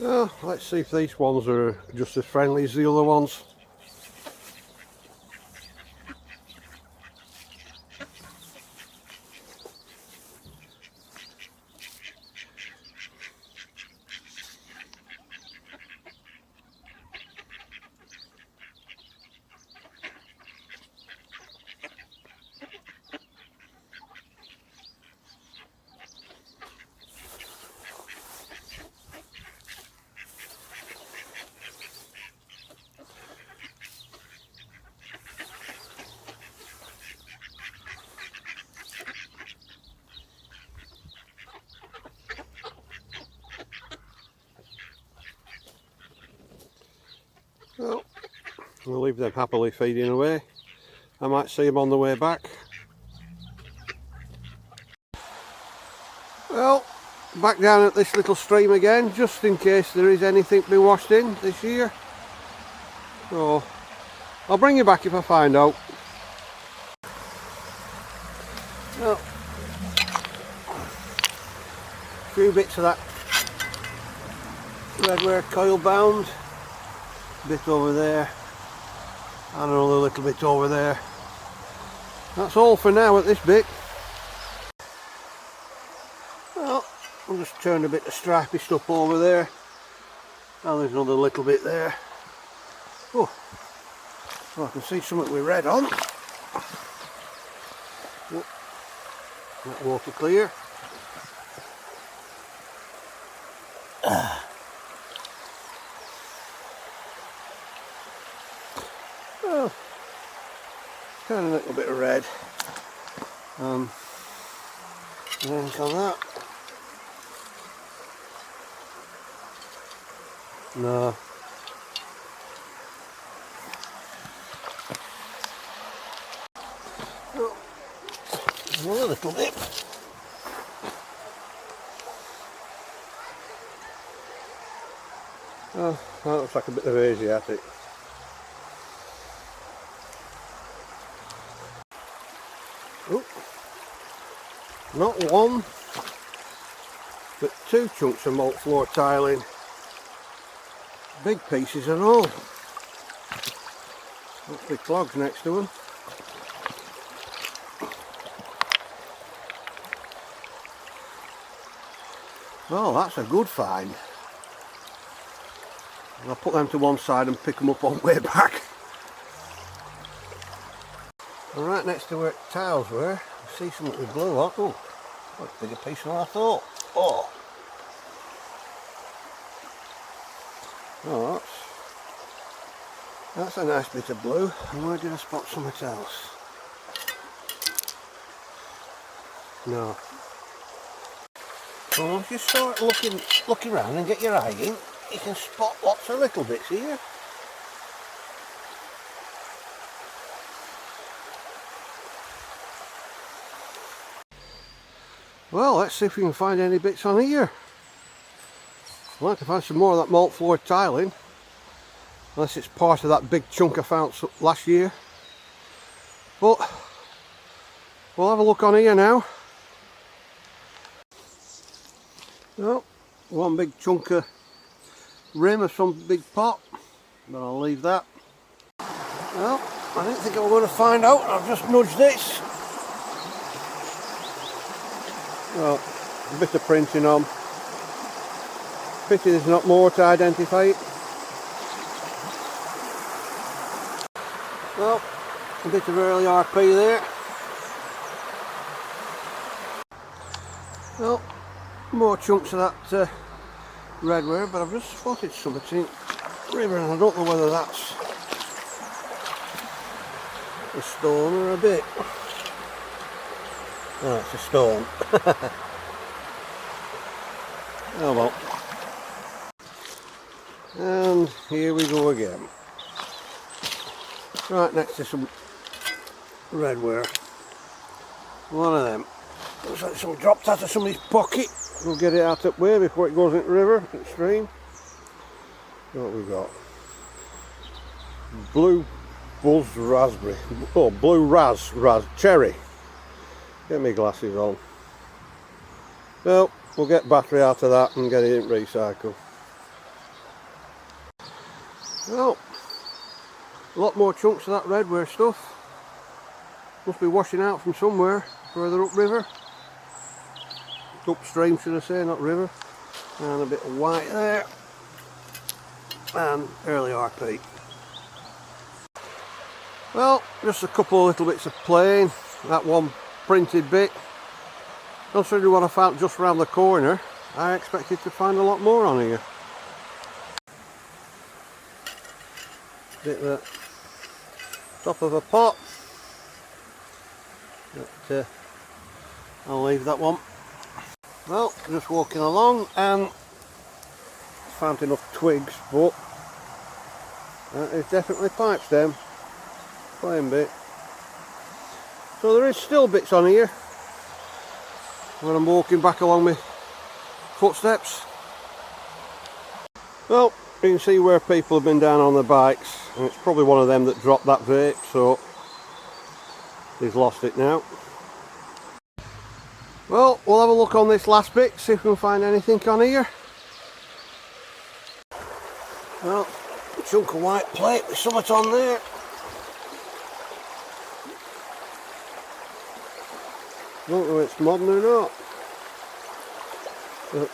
Well, let's see if these ones are just as friendly as the other ones. Well, we'll leave them happily feeding away. I might see them on the way back. Well, back down at this little stream again, just in case there is anything to be washed in this year. So, I'll bring you back if I find out. Well, a few bits of that redware coil bound. Bit over there and another little bit over there. That's all for now at this bit. Well, I'll just turn a bit of stripy stuff over there, and there's another little bit there. Oh, so I can see something with red on. Oh, that water clear. Well, kind of a little bit of red. Anything on that? No. Oh, another little bit. Oh, that looks like a bit of Asiatic. Oh, not one, but two chunks of malt floor tiling. Big pieces and all. Lots of clogs next to them. Oh, that's a good find. I'll put them to one side and pick them up on the way back. And right next to where tiles were, I see something with blue on. Oh, that's a bigger piece than I thought. Oh, oh, that's a nice bit of blue. And where did I spot something else? No. Well, if you start looking around and get your eye in, you can spot lots of little bits here. Well, let's see if we can find any bits on here. I'd like to find some more of that malt floor tiling, unless it's part of that big chunk I found last year. But we'll have a look on here now. Well, one big chunk of rim of some big pot, but I'll leave that. Well, I didn't think I was going to find out. I've just nudged this. Well, a bit of printing on. Pity there's not more to identify it. Well, a bit of early RP there. Well, more chunks of that redware, but I've just spotted something in the river and I don't know whether that's a stone or a bit. Oh, it's a stone. Oh well. And here we go again. Right next to some redware. One of them. Looks like something dropped out of somebody's pocket. We'll get it out up way before it goes into the river, into the stream. What have we got? Blue buzz raspberry. Oh, blue raz cherry. Get my glasses on. Well, we'll get battery out of that and get it in recycle. Well, a lot more chunks of that redware stuff. Must be washing out from somewhere further upriver. Upstream, should I say, not river. And a bit of white there. And early RP. Well, just a couple of little bits of plain. That one printed bit. Considering what I found just round the corner, I expected to find a lot more on here. Bit of the top of a pot. But I'll leave that one. Well, just walking along and found enough twigs, but that is definitely pipe stem. Plain bit. So there is still bits on here when I'm walking back along my footsteps. Well, you can see where people have been down on their bikes, and it's probably one of them that dropped that vape, so he's lost it now. Well, we'll have a look on this last bit, see if we can find anything on here. Well, a chunk of white plate with something on there. Don't know if it's modern or not. But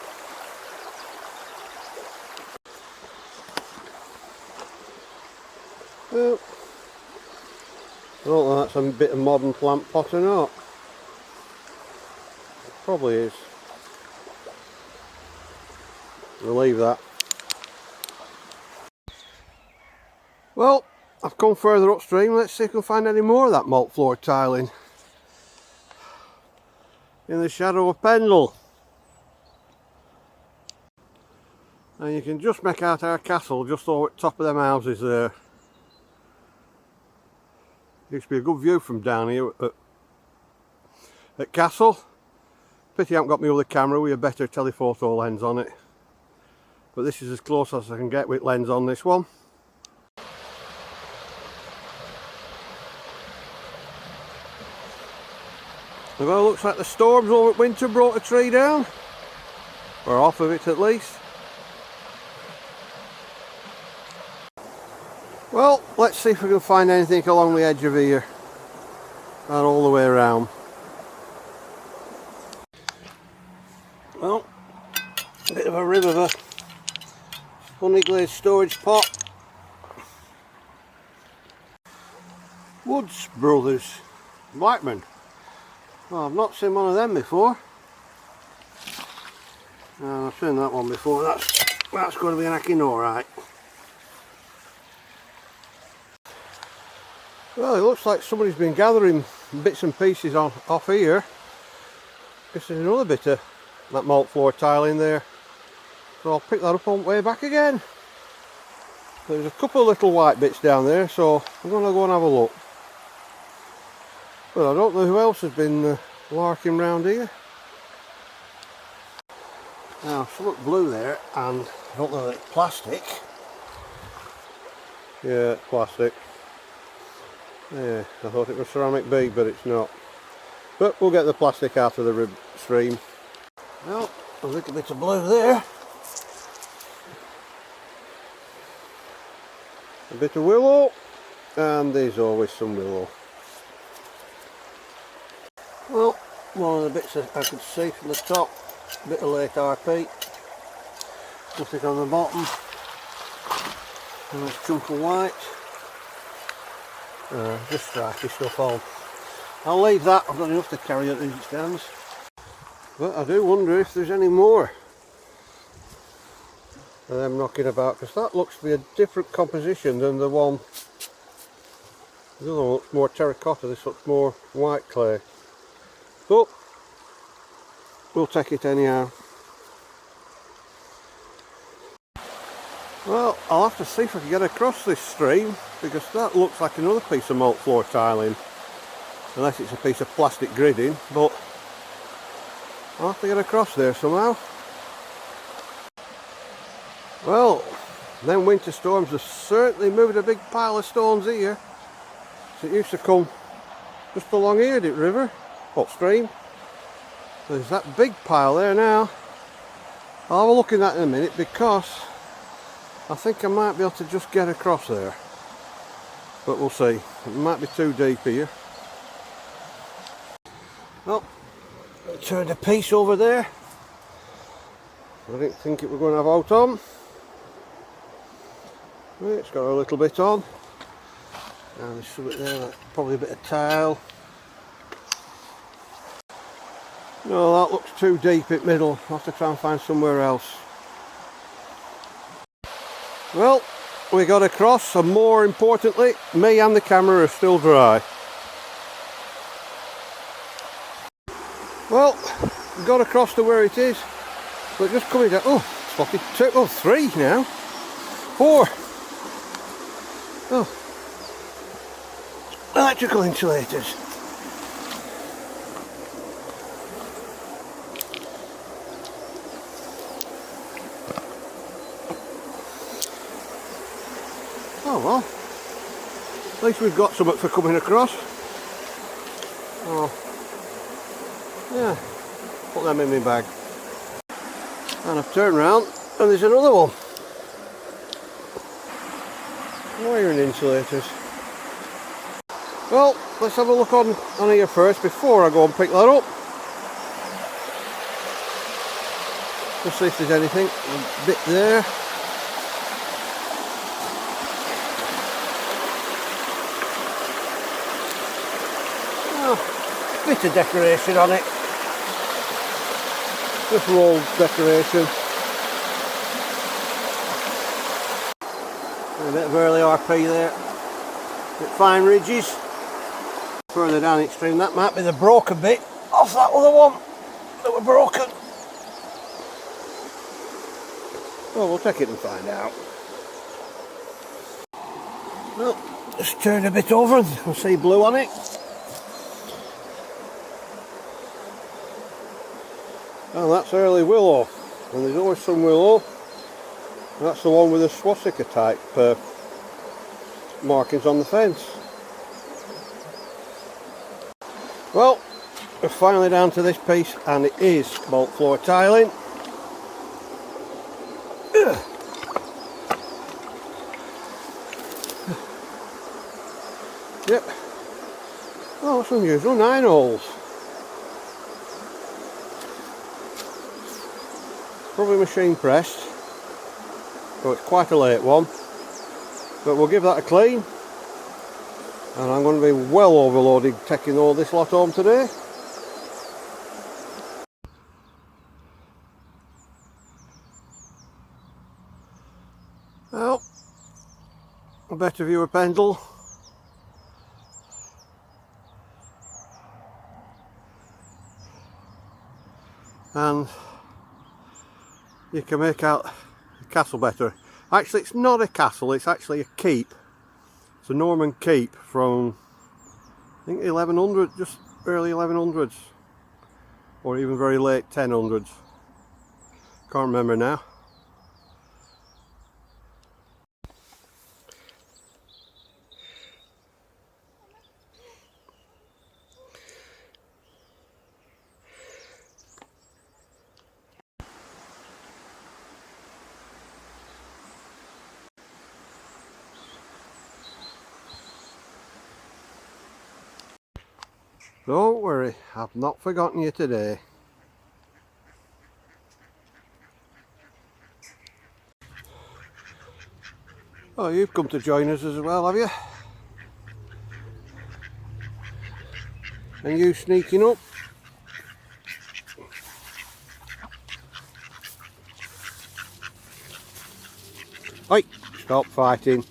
well, I don't know if that's a bit of modern plant pot or not. It probably is. We'll leave that. Well, I've come further upstream. Let's see if we can find any more of that malt floor tiling in the shadow of Pendle. And you can just make out our castle just over at the top of them houses there. Used to be a good view from down here at Castle. Pity I haven't got my other camera with a better telephoto lens on it. But this is as close as I can get with lens on this one. Well, looks like the storms over at Winter brought a tree down. Or off of it at least. Well, let's see if we can find anything along the edge of here. And all the way around. Well, a bit of a rib of a honey glazed storage pot. Woods Brothers, Blackman. Well, I've not seen one of them before. No, I've seen that one before. That's going to be an hacking alright. Well, it looks like somebody's been gathering bits and pieces off here. This is another bit of that malt floor tile in there. So I'll pick that up on the way back again. There's a couple of little white bits down there, so I'm going to go and have a look. But I don't know who else has been larking round here. Now, something blue there, and I don't know if it's plastic. Yeah, it's plastic. Yeah, I thought it was ceramic bead, but it's not. But we'll get the plastic out of the rib stream. Well, a little bit of blue there. A bit of willow, and there's always some willow. Well, one of the bits that I could see from the top, a bit of late RP. Nothing on the bottom. And there's a chunk of white. Just stripy stuff on. I'll leave that, I've got enough to carry at these stands. But I do wonder if there's any more of them knocking about, because that looks to be a different composition than the one. The other one looks more terracotta, this looks more white clay. But we'll take it anyhow. Well, I'll have to see if I can get across this stream, because that looks like another piece of malt floor tiling, unless it's a piece of plastic gridding, but I'll have to get across there somehow. Well, them winter storms have certainly moved a big pile of stones here. So it used to come just along here, did river, upstream. There's that big pile there now. I'll have a look at that in a minute, because I think I might be able to just get across there, but we'll see. It might be too deep here. Well, I turned a piece over there. I didn't think it was going to have out on. It's got a little bit on. And there's something there, like probably a bit of tile. No, that looks too deep in the middle. I'll have to try and find somewhere else. Well, we got across, and more importantly, me and the camera are still dry. Well, we got across to where it is, but just coming down. Oh, spotted two, oh, three now, four. Oh, electrical insulators. Oh well, at least we've got something for coming across. Oh, yeah, put them in my bag. And I've turned round and there's another one. Wiring insulators. Well, let's have a look on here first before I go and pick that up. Just see if there's anything. A bit there. Bit of decoration on it, just rolled decoration, and a bit of early RP there, a bit fine ridges. Further down the extreme, that might be the broken bit off that other one that were broken. Well, we'll take it and find out. Well, just turn a bit over and we'll see blue on it. Oh, that's early willow, and there's always some willow. That's the one with the swastika type markings on the fence. Well, we're finally down to this piece, and it is malt floor tiling. Yep. Oh, that's unusual, 9 holes. Probably machine pressed, so it's quite a late one, but we'll give that a clean, and I'm going to be well overloaded taking all this lot home today. Well, a better view of Pendle. And you can make out the castle better. Actually, it's not a castle, it's actually a keep. It's a Norman keep from, I think, 1100, just early 1100s, or even very late 1000s. Can't remember now. Don't worry, I've not forgotten you today. Oh, you've come to join us as well, have you? And you sneaking up? Oi, stop fighting.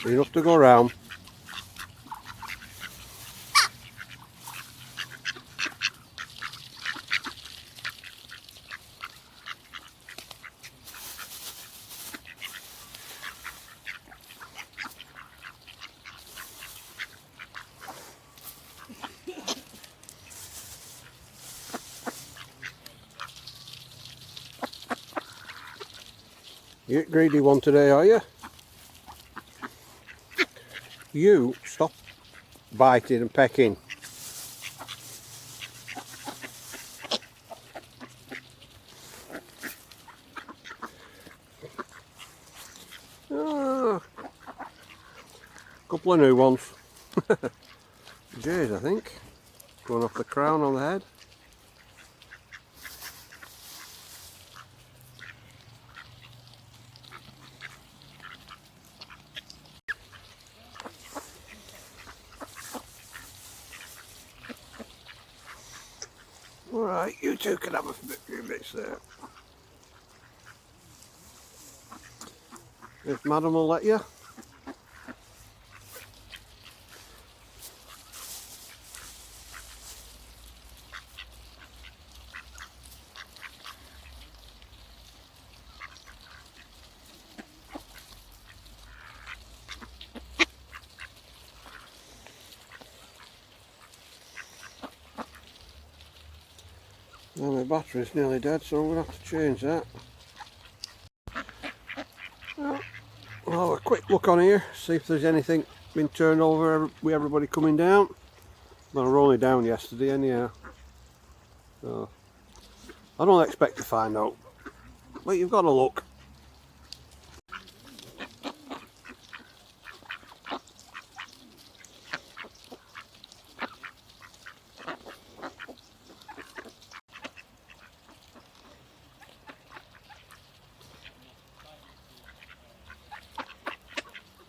Enough to go round. You're a greedy one today, are you? You stop biting and pecking. Couple of new ones. J's, I think. Going off the crown on the head. Alright, you two can have a few bits there. If Madam will let you. Well, my battery's nearly dead, so I'm going to have to change that. Well, I'll have a quick look on here, see if there's anything been turned over with everybody coming down. Well, we're only down yesterday anyhow, so I don't expect to find out, but you've got to look.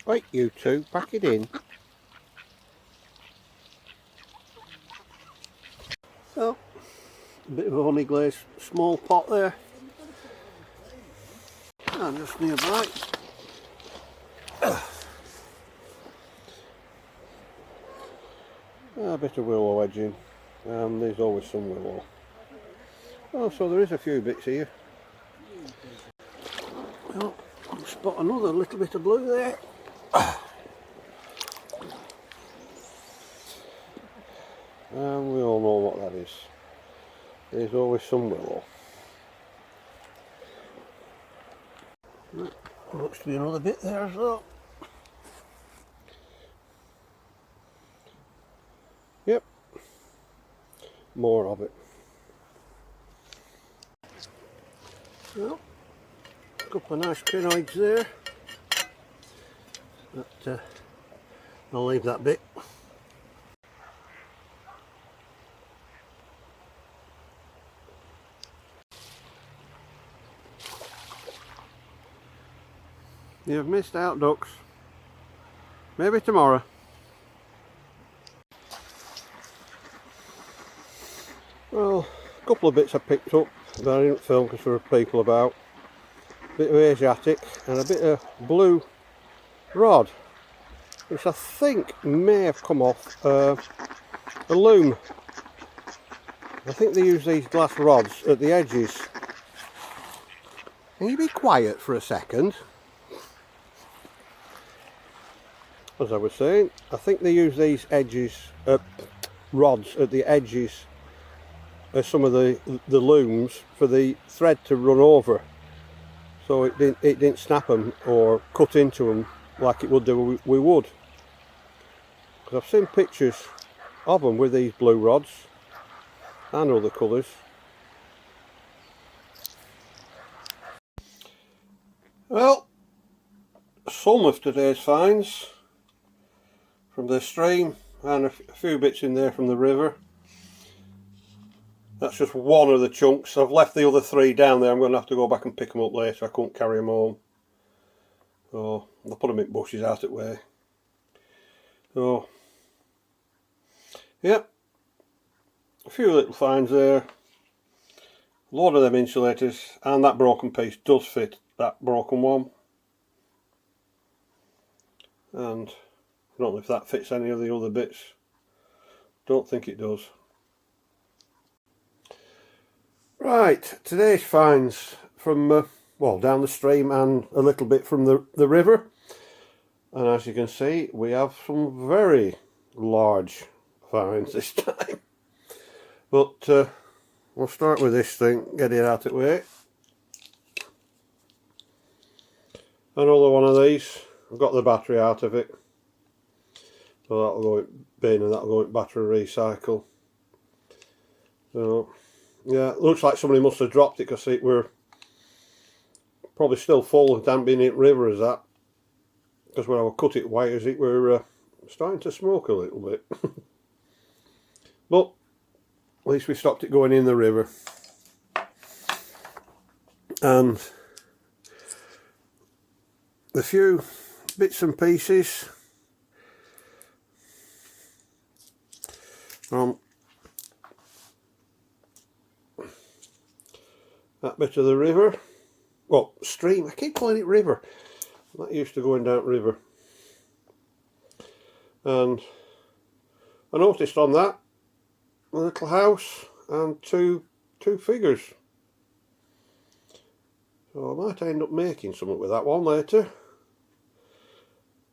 Right, you two, pack it in. So, a bit of a honey glazed small pot there. And just nearby. A bit of willow edging. And there's always some willow. Oh, so there is a few bits here. Well, I'll spot another little bit of blue there. And we all know what that is. There's always some willow. Looks to be another bit there as well. Yep. More of it. Well, a couple of nice crinoids there. But I'll leave that bit. You've missed out, ducks. Maybe tomorrow. Well, a couple of bits I picked up that I didn't film because there were people about. A bit of Asiatic and a bit of blue rod, which I think may have come off a loom. I think they use these glass rods at the edges. Can you be quiet for a second? As I was saying, I think they use these rods at the edges as some of the looms for the thread to run over, so it didn't snap them or cut into them like it would do with wood. Because I've seen pictures of them with these blue rods and other colours. Well, some of today's finds from the stream and a few bits in there from the river. That's just one of the chunks. I've left the other three down there. I'm going to have to go back and pick them up later. I couldn't carry them home, so I'll put them in bushes out that way. So yeah, a few little finds there. A lot of them insulators, and that broken piece does fit that broken one. And I don't know if that fits any of the other bits. Don't think it does. Right, today's finds from, well, down the stream and a little bit from the river. And as you can see, we have some very large finds this time. But we'll start with this thing, get it out of the way. Another one of these. I've got the battery out of it. So that'll go in bin and that'll go in battery recycle. So yeah, it looks like somebody must have dropped it because it were probably still full. It hadn't been in the river as that. Because when I cut it wires, it were starting to smoke a little bit. But at least we stopped it going in the river. And the few bits and pieces from that bit of the river, well, stream, I keep calling it river, that used to going down river, and I noticed on that a little house and two figures, so I might end up making something with that one later.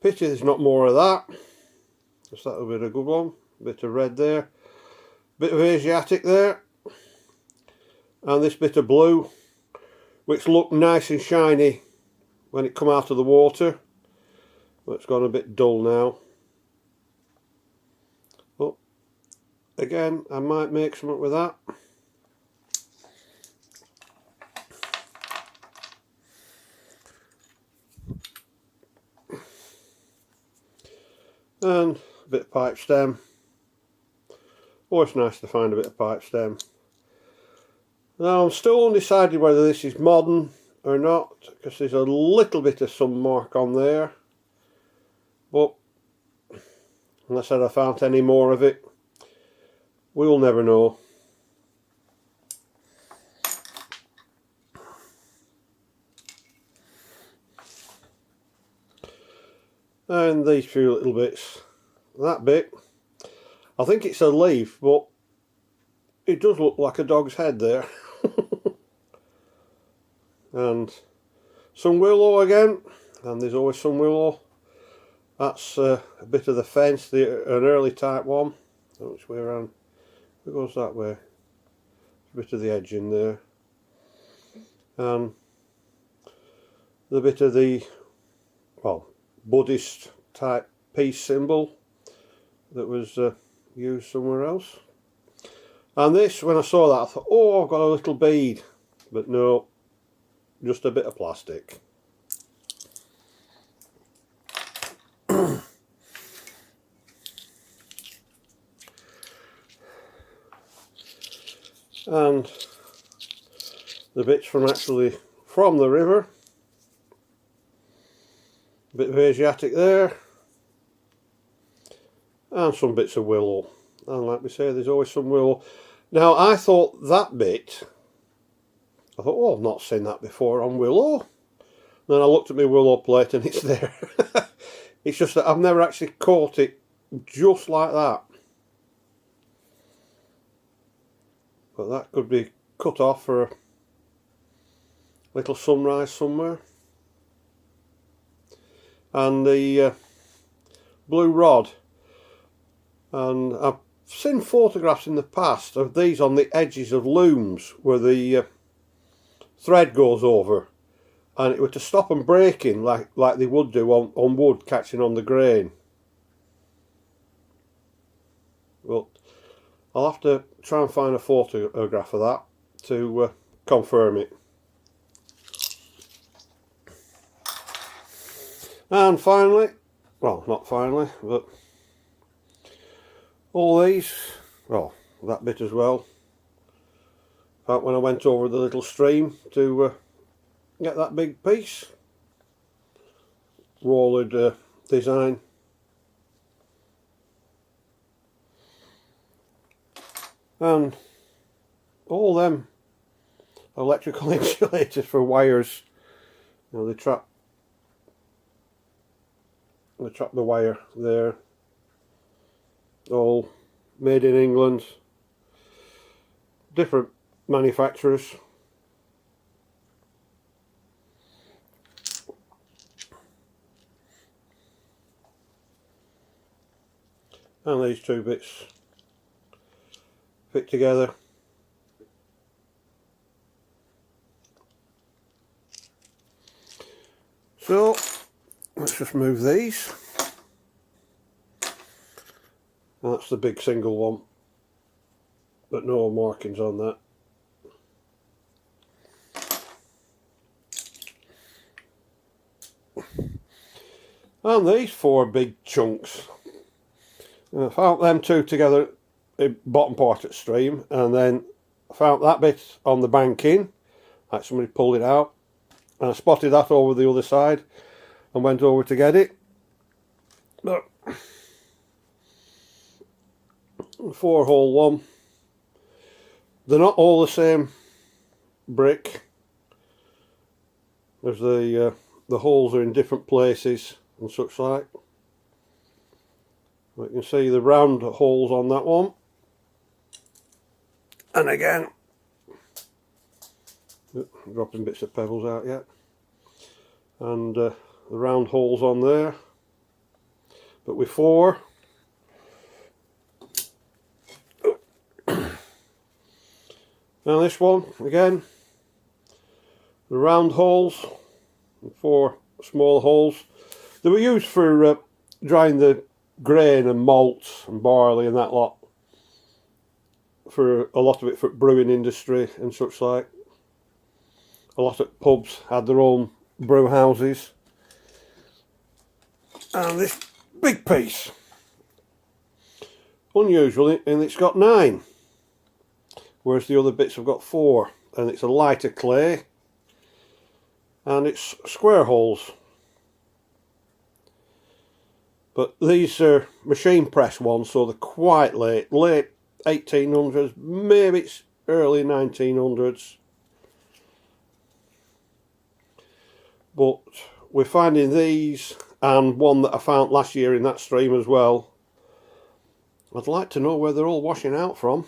Pity there's not more of that, because that would be a good one. Bit of red there, bit of Asiatic there, and this bit of blue, which looked nice and shiny when it come out of the water, but it's gone a bit dull now. But again, I might make something with that. And a bit of pipe stem. Always nice to find a bit of pipe stem. Now I'm still undecided whether this is modern or not, because there's a little bit of sun mark on there, but unless I'd have found any more of it, we'll never know. And these few little bits, that bit, I think it's a leaf, but it does look like a dog's head there. And some willow again, and there's always some willow. That's a bit of the fence, an early type one. Which way around? It goes that way. A bit of the edge in there, and the bit of the, well, Buddhist type peace symbol that was used somewhere else. And this, when I saw that, I thought, oh, I've got a little bead, but no, just a bit of plastic. And the bits from the river, a bit of Asiatic there, and some bits of willow. And like we say, there's always some willow. Now I thought that bit, I thought, oh, I've not seen that before on willow. Then I looked at my willow plate and it's there. It's just that I've never actually caught it just like that. But that could be cut off for a little sunrise somewhere. And the blue rod, and I've seen photographs in the past of these on the edges of looms where the thread goes over, and it were to stop them breaking like they would do on wood catching on the grain. But I'll have to try and find a photograph of that to confirm it. And finally, well, not finally, but all these, well, that bit as well. In fact, when I went over the little stream to get that big piece, rolled design. And all them electrical insulators for wires, you know, they trap the wire there, all made in England, different manufacturers. And these two bits fit together. So let's just move these. That's the big single one, but no markings on that. And these four big chunks, And I found them two together in bottom part of the stream, and then I found that bit on the banking, like somebody pulled it out, and I spotted that over the other side and went over to get it. But 4-hole one, they're not all the same brick. There's the holes are in different places and such like. You can see the round holes on that one, and again, dropping bits of pebbles out yet, and the round holes on there, but with 4. Now this one again, the round holes, 4 small holes. They were used for drying the grain and malt and barley and that lot, for a lot of it for brewing industry and such like. A lot of pubs had their own brew houses. And this big piece, unusual, and it's got 9, whereas the other bits have got 4, and it's a lighter clay and it's square holes. But these are machine press ones, so they're quite late 1800s, maybe it's early 1900s. But we're finding these, and one that I found last year in that stream as well. I'd like to know where they're all washing out from.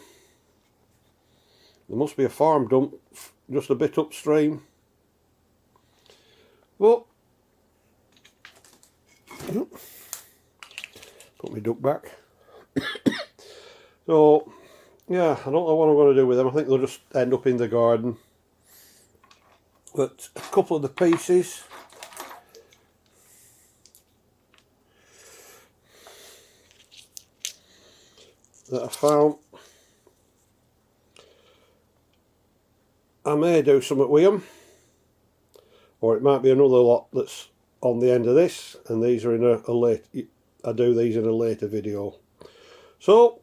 There must be a farm dump just a bit upstream. But put my duck back. So yeah, I don't know what I'm going to do with them. I think they'll just end up in the garden. But a couple of the pieces, that I found, I may do something with them, or it might be another lot that's on the end of this, and these are in a late, I do these in a later video. So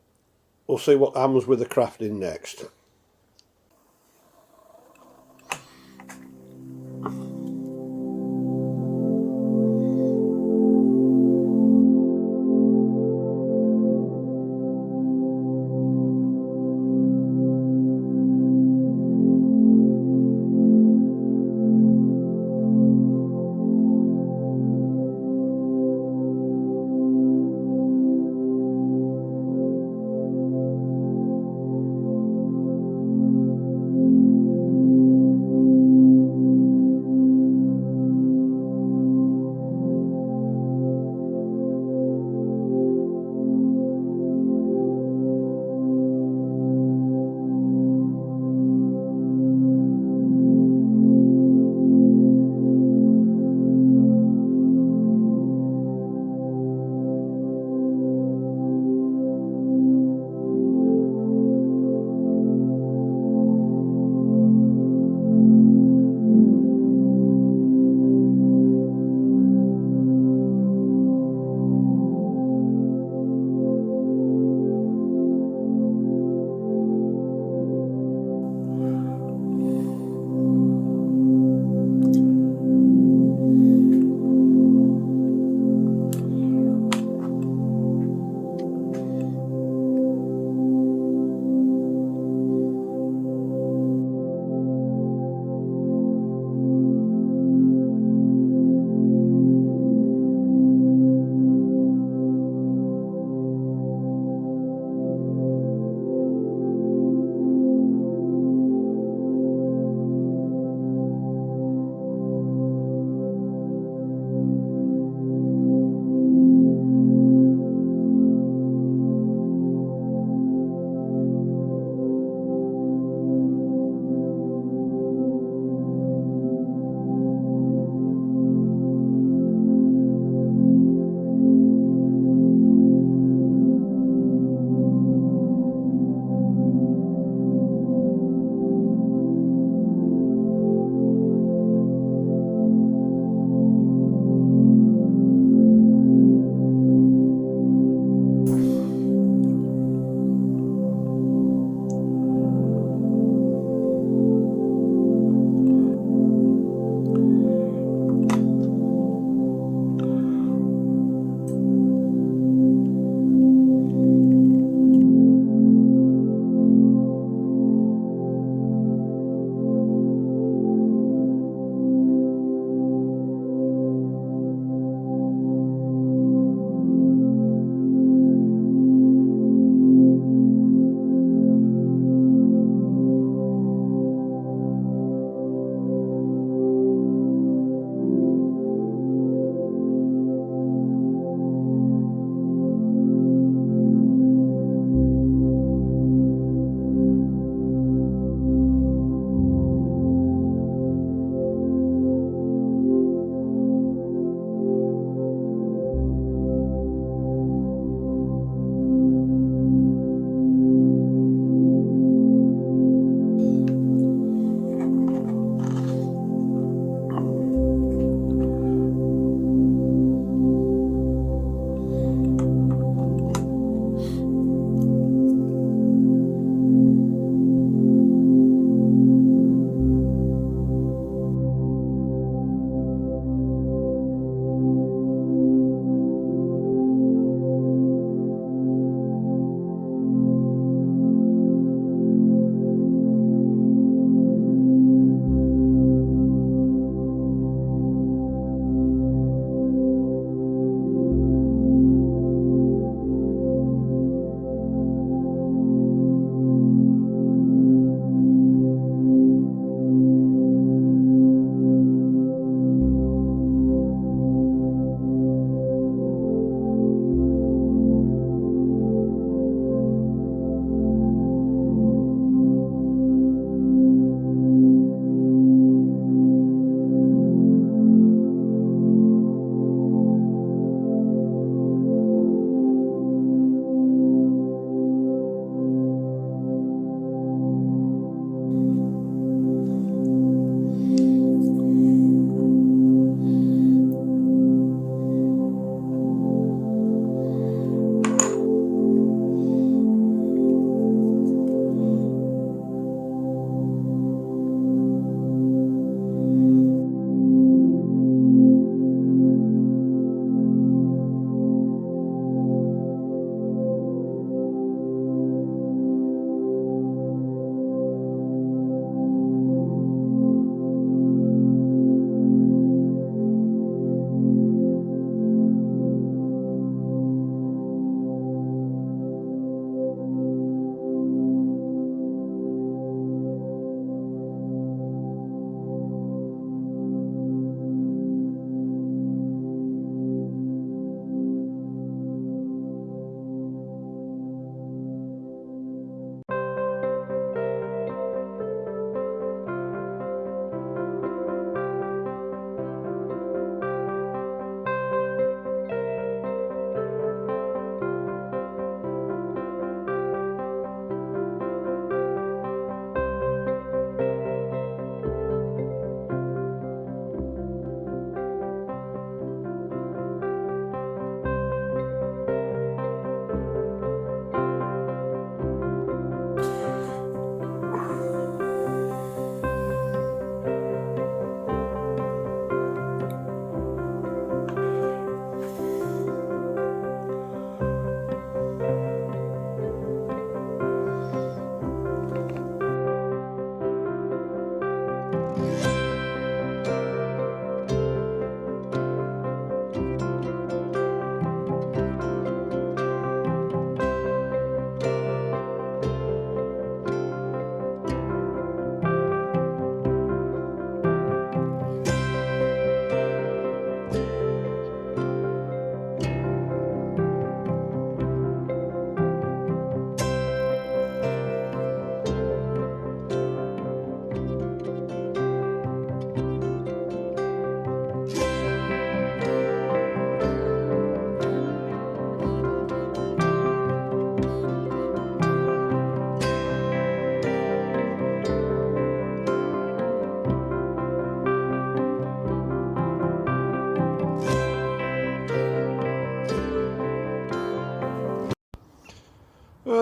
we'll see what happens with the crafting next.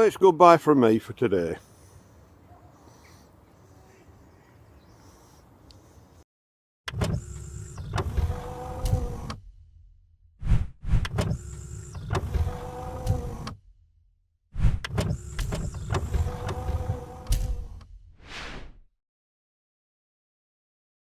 it's goodbye from me for today.